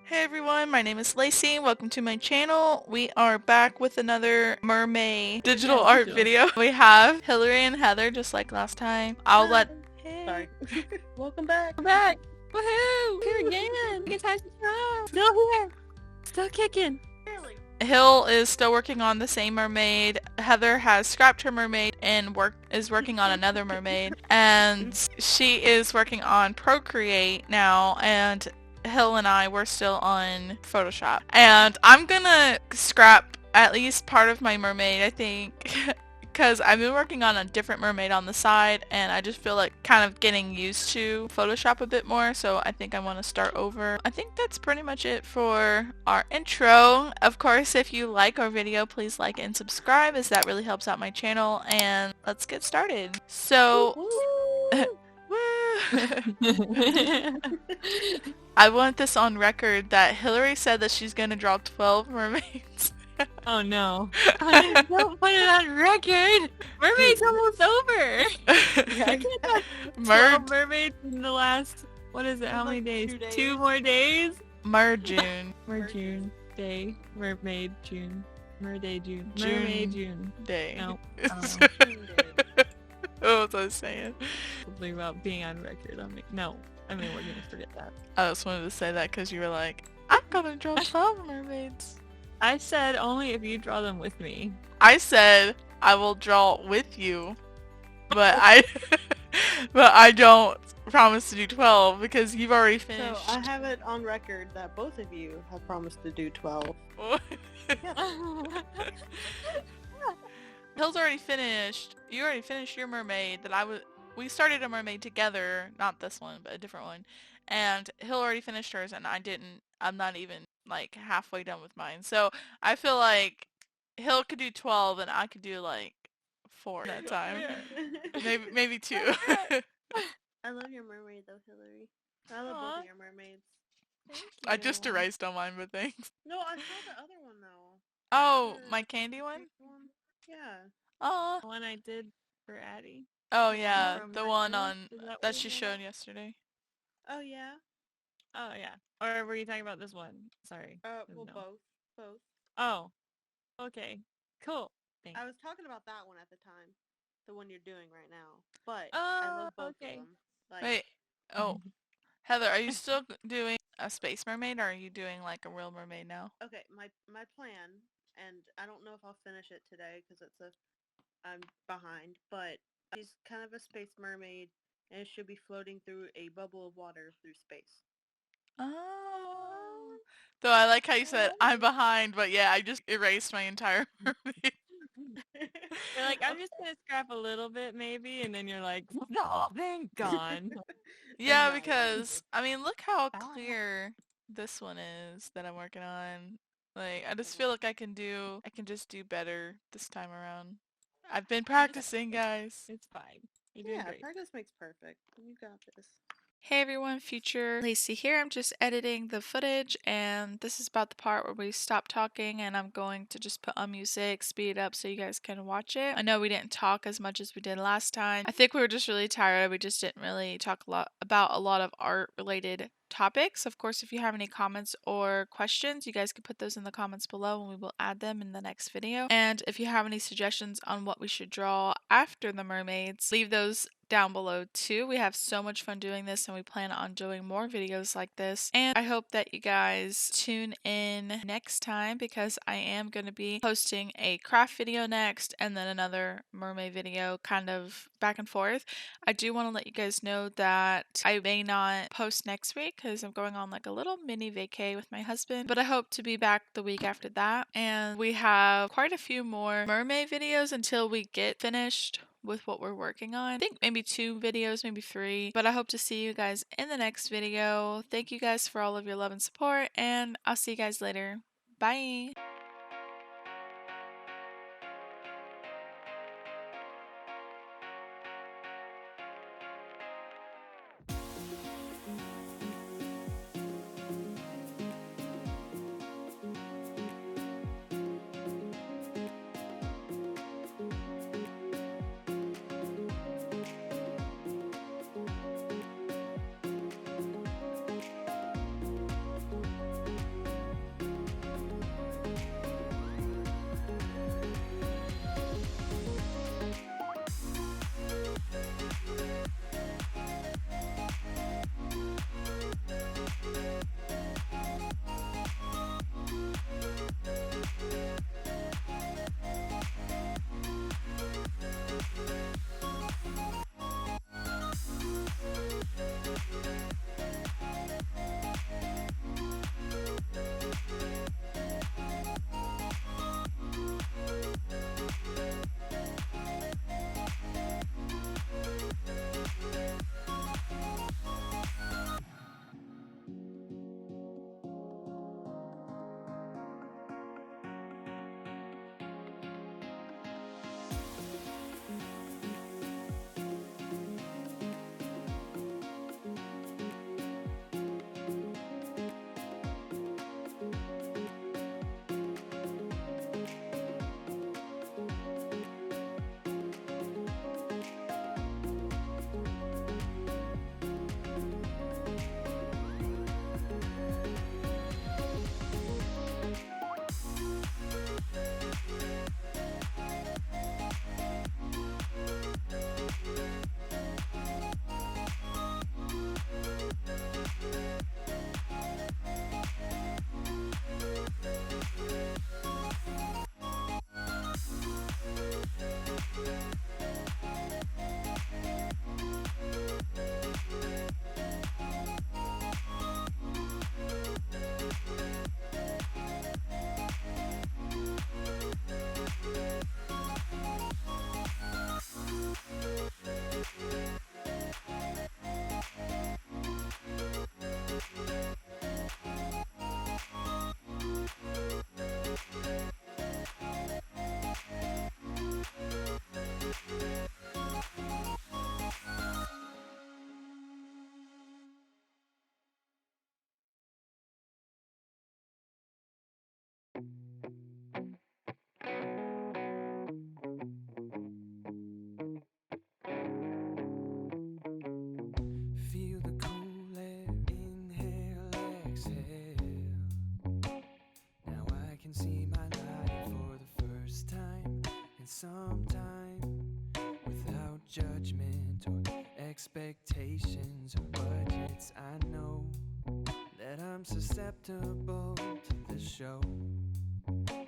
Hey everyone, my name is Lacey. Welcome to my channel. We are back with another Mermay digital art video. We have Hillary and Heather just like last time. Sorry. Welcome back. We're back! Woohoo! Here again! It's time to go! Still here! Still kicking! Really? Hill is still working on the same mermaid. Heather has scrapped her mermaid and is working on another mermaid. And she is working on Procreate now, and Hill and I were still on Photoshop. And I'm gonna scrap at least part of my mermaid, I think. Because I've been working on a different mermaid on the side, and I just feel like kind of getting used to Photoshop a bit more, so I think I want to start over. I think that's pretty much it for our intro. Of course, if you like our video, please like and subscribe, as that really helps out my channel, and let's get started. So, woo! I want this on record that Hillary said that she's gonna draw 12 mermaids. Oh no. Don't put it on record! Mermaid's almost over! I can't have 12 mermaids in the last, what is it, how many days? 2 more days? June. June. Day. Mermaid June. Merday June. June Mermaid June. Day. No. Oh, what was I saying? Something about being on record. No. I mean, we're gonna forget that. I just wanted to say that because you were like, I'm gonna draw 12 mermaids. I said only if you draw them with me. I said I will draw with you, but I don't promise to do 12 because you've already finished. So I have it on record that both of you have promised to do 12. Hill's already finished. You already finished your mermaid we started a mermaid together, not this one, but a different one. And Hill already finished hers and I didn't. I'm not even like halfway done with mine. So I feel like Hill could do 12 and I could do like 4 at that time. Maybe 2. I love your mermaid though, Hillary. I love both of your mermaids. I just erased on mine, but thanks. No, I saw the other one though. Oh, my candy one? Yeah. Oh. The one I did for Addie. Oh yeah, the one on that she showed yesterday. Oh yeah. Oh yeah. Or were you talking about this one? Sorry. Well, no. both. Oh. Okay. Cool. Thanks. I was talking about that one at the time, the one you're doing right now. But I love both of them. Like... Wait. Oh, Heather, are you still doing a space mermaid, or are you doing like a real mermaid now? Okay, my plan, and I don't know if I'll finish it today because I'm behind, but she's kind of a space mermaid, and it should be floating through a bubble of water through space. Oh. Though I like how you said, I'm behind, but yeah, I just erased my entire mermaid. You're like, I'm just gonna scrap a little bit maybe, and then you're like, no, thank God. Yeah, because, I mean, look how clear this one is that I'm working on. Like, I just feel like I can just do better this time around. I've been practicing, guys. It's fine. You're doing great. Practice makes perfect. You got this. Hey everyone, future Lacey here. I'm just editing the footage, and this is about the part where we stop talking, and I'm going to just put on music, speed it up so you guys can watch it. I know we didn't talk as much as we did last time. I think we were just really tired. We just didn't really talk about a lot of art related topics. Of course, if you have any comments or questions, you guys can put those in the comments below and we will add them in the next video. And if you have any suggestions on what we should draw after the mermaids, leave those down below too. We have so much fun doing this and we plan on doing more videos like this, and I hope that you guys tune in next time because I am going to be posting a craft video next and then another mermaid video, kind of back and forth. I do want to let you guys know that I may not post next week because I'm going on like a little mini vacay with my husband, but I hope to be back the week after that, and we have quite a few more mermaid videos until we get finished with what we're working on. I think maybe 2 videos, maybe 3, but I hope to see you guys in the next video. Thank you guys for all of your love and support, and I'll see you guys later. Bye! some time without judgment or expectations or budgets. I know that I'm susceptible to the show,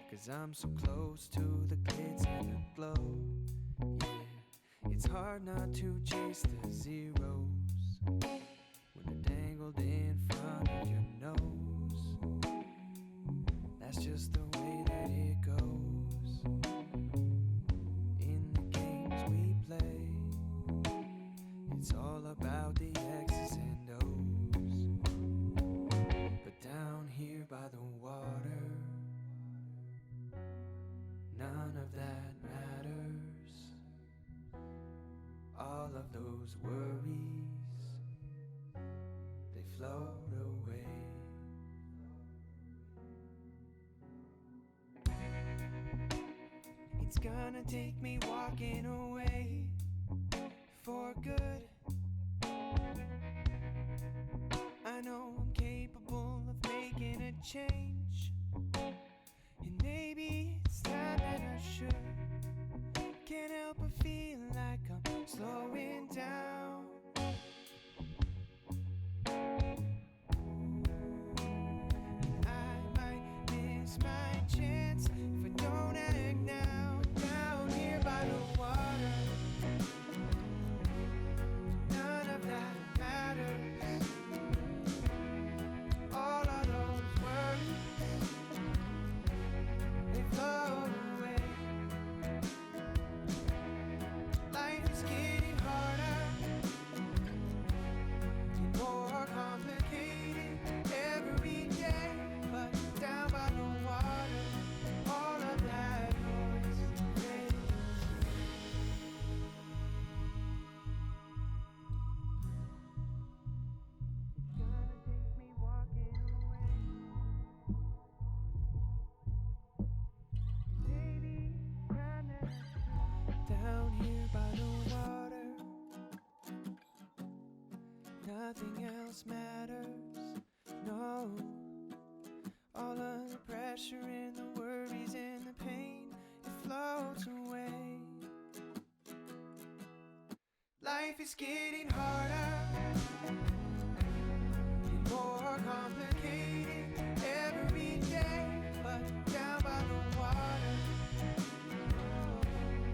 'cause I'm so close to the glitz and the glow. Yeah, it's hard not to chase the zeros when they're dangled in front of your nose. That's just the way that it goes in the games we play. It's all about the X's and O's. But down here by the water, none of that matters. All of those worries, they float away. It's gonna take me walking away for good. I know I'm capable of making a change, and maybe it's time that I should. Can't help but feel like I'm slowing down. I might miss my chance if I don't act now. Down here by the water, none of that matters. All of those worries, they float away. Life is getting harder and more complicated every day. But down by the water, all of that noise fades. Gonna take me walking away. Maybe time that I should. Down here by the water, nothing else matters. No, all of the pressure and the worries and the pain, it floats away. Life is getting harder and more complicated every day. But down by the water,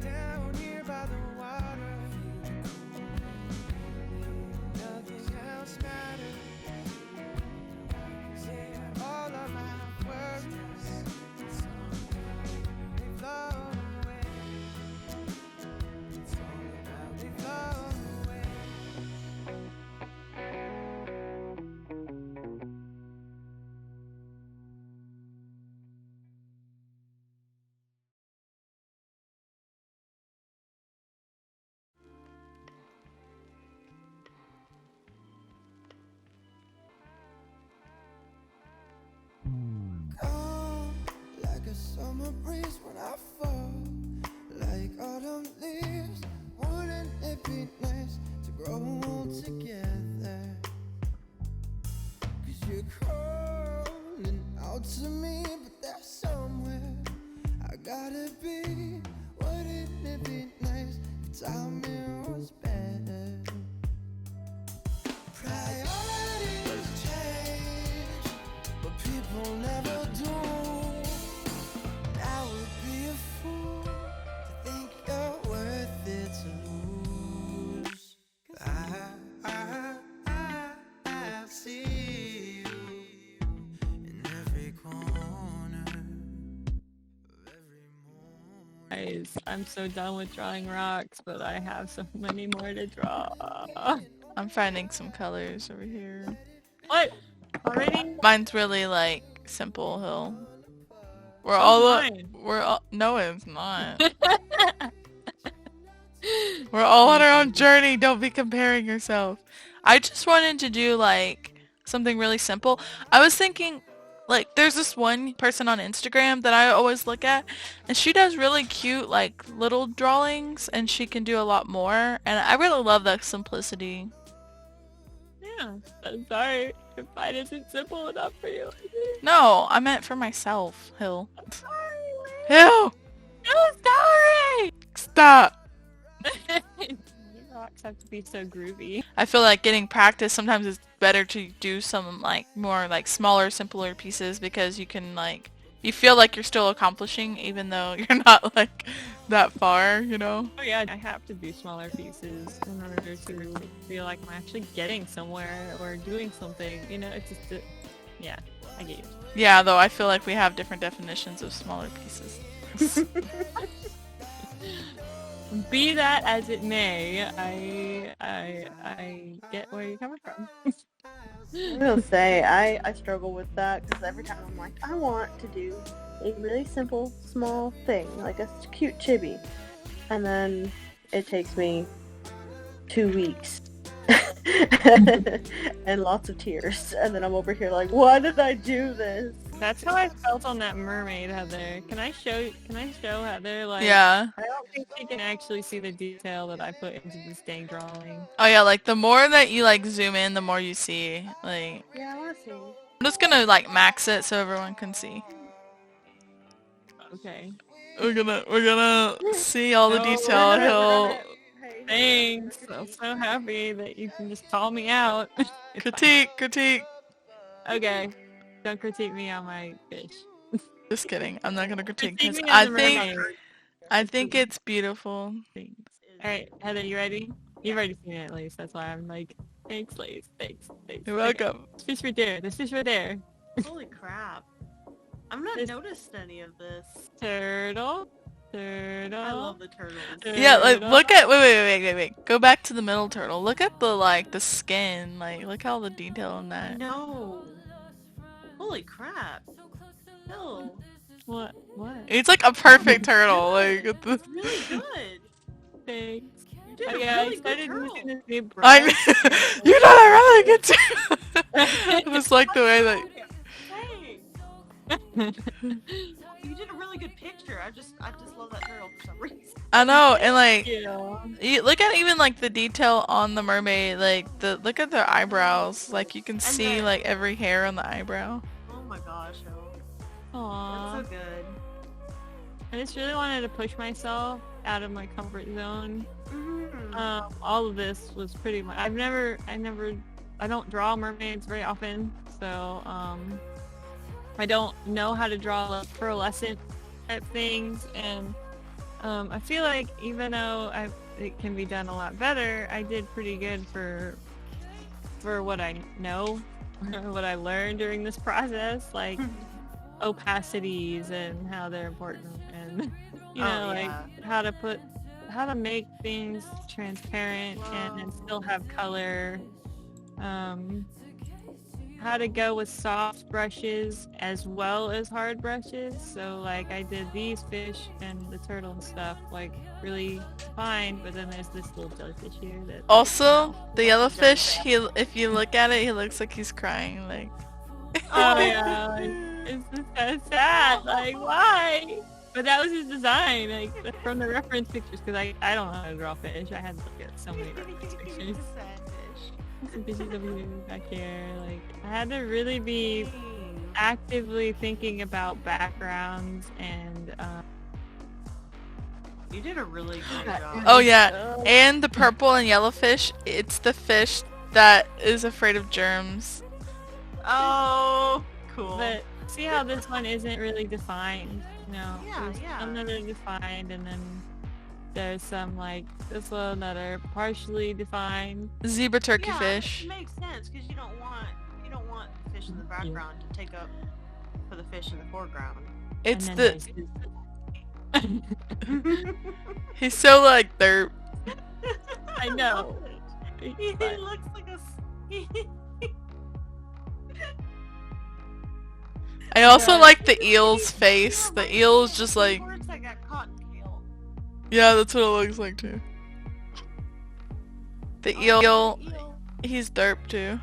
down here by the water, nothing else matters. Yeah, all of my worries, they float away. It's all about they float away. Come like a summer breeze when I fall, like autumn leaves. Wouldn't it be nice to grow old together? 'Cause you're calling out to me, but there's somewhere I gotta be. Wouldn't it be nice if timing was better? Priorities change, but people never do. And I would be a fool to think you're worth it to lose. I see you in every corner of every morning. Guys, I'm so done with drawing rocks, but I have so many more to draw. I'm finding some colors over here. What? Already? Mine's really like simple, Hill. Mine. No, it's not. We're all on our own journey. Don't be comparing yourself. I just wanted to do like something really simple. I was thinking like there's this one person on Instagram that I always look at, and she does really cute like little drawings, and she can do a lot more, and I really love that simplicity. Yeah, I'm sorry if mine isn't simple enough for you. No, I meant for myself, Hill. I'm sorry, Liz. Hill! No, sorry! Stop. Rocks have to be so groovy. I feel like getting practice, sometimes it's better to do some like more like smaller, simpler pieces because you can like, you feel like you're still accomplishing even though you're not like that far, you know? Oh yeah, I have to do smaller pieces in order to feel like I'm actually getting somewhere or doing something. You know, it's just, yeah, I get you. Yeah, though I feel like we have different definitions of smaller pieces. Be that as it may, I get where you're coming from. I will say, I struggle with that because every time I'm like, I want to do a really simple, small thing, like a cute chibi. And then it takes me 2 weeks. And lots of tears. And then I'm over here like, why did I do this? That's how I felt on that mermaid, Heather. Can I show Heather, like, Yeah. I don't think she can actually see the detail that I put into this dang drawing. Oh yeah, like the more that you like zoom in, the more you see. Like, Yeah, I want to see. I'm just gonna like max it so everyone can see. Okay. We're gonna see all the No, detail. He'll Thanks. I'm so happy that you can just call me out. critique. Okay. Don't critique me on my fish. Just kidding. I'm not gonna critique Critique because me on the mermaid. I think it's beautiful. Alright, Heather, you ready? You've already seen it at least. That's why I'm like, thanks, Lace. Thanks. You're welcome. This fish right there. This fish right there. Holy crap. I've not noticed any of this. Turtle. I love the turtles. Yeah, like look at wait. Go back to the middle turtle. Look at the like the skin. Like look at all the detail on that. No. Holy crap. No. What? It's like a perfect turtle. Like It's really good. Thanks. You did a Okay, I really good started turtle. using this new brush. I you did a really good too. It's like the way that You did a really good picture. I just love that turtle for some reason. I know, and like Yeah. you look at even like the detail on the mermaid, like look at their eyebrows. Like you can see like every hair on the eyebrow. Oh my gosh, Aww. that's so good. I just really wanted to push myself out of my comfort zone. All of this was pretty much. I don't draw mermaids very often, so I don't know how to draw pearlescent type things, and I feel like even though it can be done a lot better, I did pretty good for what I know, or what I learned during this process, like opacities and how they're important, and like how to make things transparent and still have color. How to go with soft brushes as well as hard brushes. So like I did these fish and the turtle and stuff like really fine, but then there's this little jellyfish here that Also, the yellowfish, if you look at it, he looks like he's crying. Like, oh yeah, like, it's just kind of sad. Like why? But that was his design, like from the reference pictures, because I don't know how to draw fish. I had to look at so many reference pictures. Some fishes over here, back here. Like I had to really be actively thinking about backgrounds and. You did a really good job. oh yeah, and the purple and yellow fish, it's the fish that is afraid of germs. Oh, cool. But see how this one isn't really defined, you know? Yeah, yeah. Some that are defined, and then there's some like this one that are partially defined. Zebra turkey Yeah, fish. it makes sense because you don't want the fish in the background to take up for the fish in the foreground. It's And the then he's so like derp. I know. He looks like a. I also like the eel's face. The eel's just like, That got caught in the eel. yeah, that's what it looks like too. The eel, he's derp too.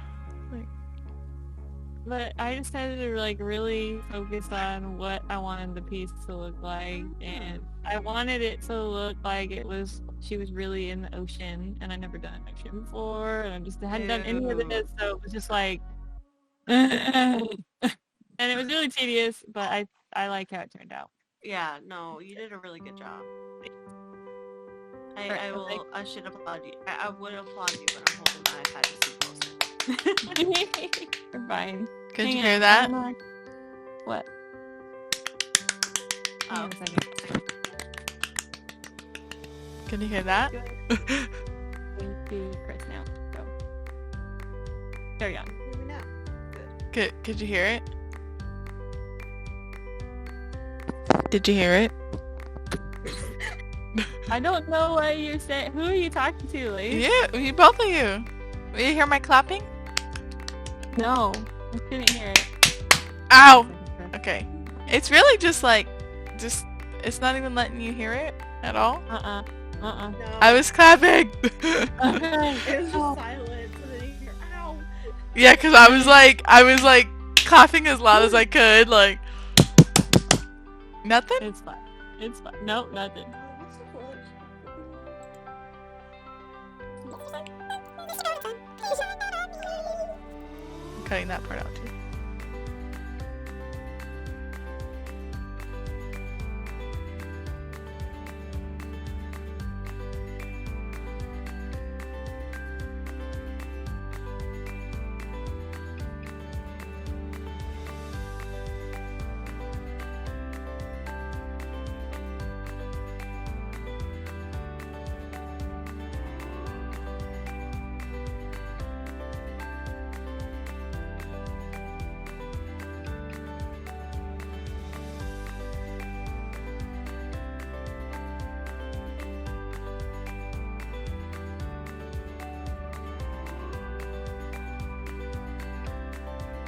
But I decided to like really focus on what I wanted the piece to look like, and I wanted it to look like she was really in the ocean, and I'd never done an ocean before, and I just hadn't done any of this, so it was just like, and it was really tedious, but I like how it turned out. Yeah, no, you did a really good job. I should applaud you. I would applaud you, but I'm holding my iPad to see closer. You're fine. Could Hang you on, hear that? What? Hang Oh. on a second. Can you hear that? Going to Chris now. Go. There you go. Hear me now. Good. Could you hear it? Did you hear it? I don't know what you're saying. Who are you talking to, Lee? Yeah, both of you. Will you hear my clapping? No, I couldn't hear it. Ow! Okay. It's really just like, it's not even letting you hear it at all. No. I was clapping! Okay. It was just silence, and then you hear, ow! Yeah, because I was like clapping as loud as I could, like. Nothing? It's fine. It's fine. Nope, nothing. What's the fudge? I'm cutting that part out too.